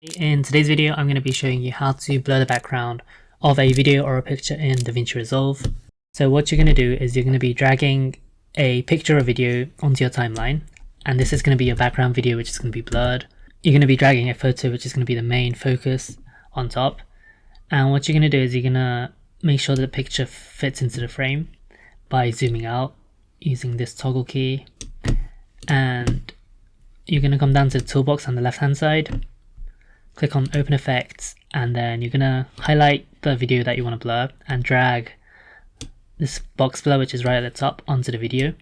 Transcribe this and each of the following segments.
In today's video, I'm going to be showing you how to blur the background of a video or a picture in Davinci Resolve. So what you're going to do is you're going to be dragging a picture or video onto your timeline, and this is going to be your background video, which is going to be blurred. You're going to be dragging a photo, which is going to be the main focus on top. And what you're going to do is you're going to make sure that the picture fits into the frame by zooming out using this toggle key. And you're going to come down to the toolbox on the left hand side, click on open effects, and then you're going to highlight the video that you want to blur and drag this box blur, which is right at the top, onto the video.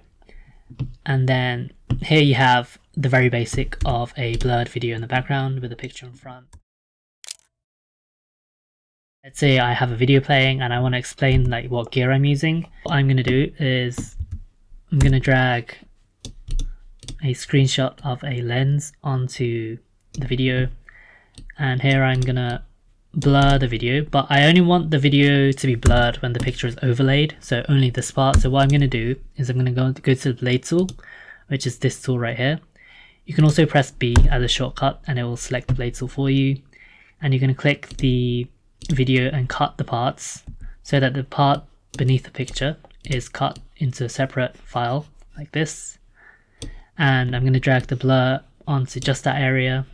And then here you have the very basic of a blurred video in the background with a picture in front. Let's say I have a video playing and I want to explain like what gear I'm using. What I'm going to do is I'm going to drag a screenshot of a lens onto the video, and here I'm gonna blur the video, but I only want the video to be blurred when the picture is overlaid, so only this part. So what I'm gonna do is I'm gonna go to the blade tool, which is this tool right here. You can also press B as a shortcut and it will select the blade tool for you, and you're gonna click the video and cut the parts so that the part beneath the picture is cut into a separate file like this. And I'm going to drag the blur onto just that area,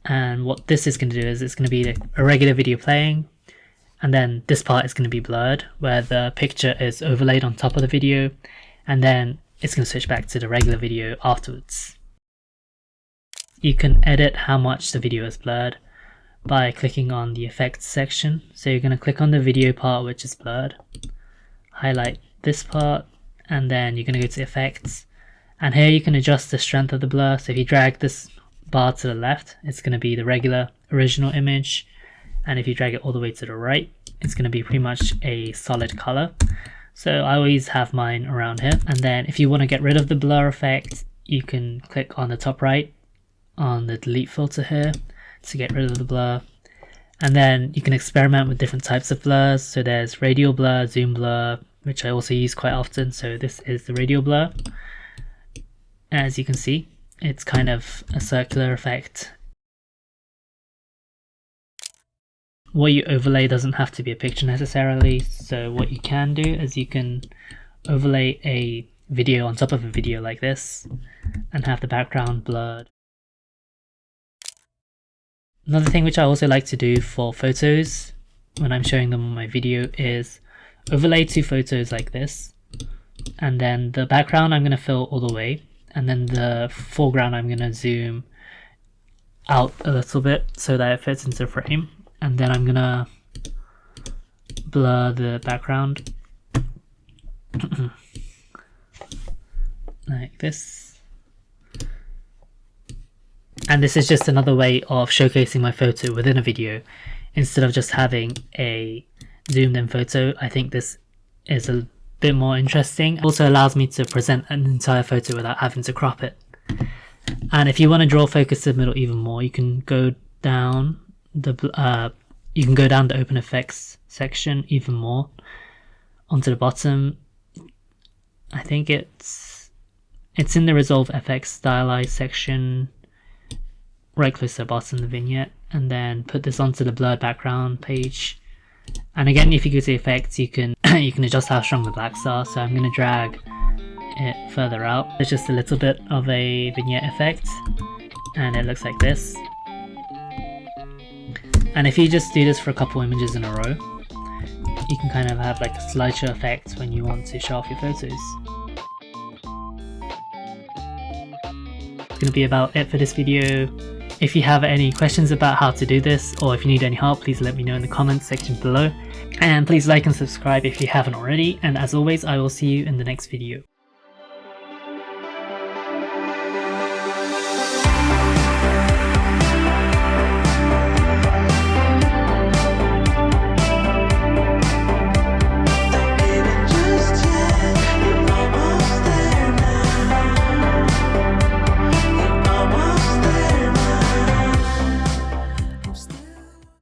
and what this is going to do is it's going to be a regular video playing, and then this part is going to be blurred where the picture is overlaid on top of the video, and then it's going to switch back to the regular video afterwards. You can edit how much the video is blurred by clicking on the effects section. So you're going to click on the video part which is blurred, highlight this part, and then you're going to go to effects. And here you can adjust the strength of the blur. So if you drag this bar to the left, it's going to be the regular original image, and if you drag it all the way to the right, it's going to be pretty much a solid color. So I always have mine around here. And then if you want to get rid of the blur effect, you can click on the top right on the delete filter here to get rid of the blur. And then you can experiment with different types of blurs. So there's radial blur, zoom blur, which I also use quite often. So this is the radial blur. As you can see, it's kind of a circular effect. What you overlay doesn't have to be a picture necessarily, so what you can do is you can overlay a video on top of a video like this and have the background blurred. Another thing which I also like to do for photos when I'm showing them on my video is overlay two photos like this, and then the background I'm going to fill all the way, and then the foreground I'm going to zoom out a little bit so that it fits into the frame, and then I'm going to blur the background like this. And this is just another way of showcasing my photo within a video instead of just having a zoomed in photo. I think this is a bit more interesting. It also allows me to present an entire photo without having to crop it. And if you want to draw focus to the middle even more, you can go down the open effects section even more onto the bottom. I think it's in the Resolve FX stylized section, right close to the bottom of the vignette, and then put this onto the blurred background page. And again, if you go to the effects, you can adjust how strong the blacks are. So I'm going to drag it further out. It's just a little bit of a vignette effect, and it looks like this. And if you just do this for a couple images in a row, you can kind of have like a slideshow effect when you want to show off your photos. It's going to be about it for this video. If you have any questions about how to do this, or if you need any help, please let me know in the comments section below. And please like and subscribe if you haven't already. And as always, I will see you in the next video.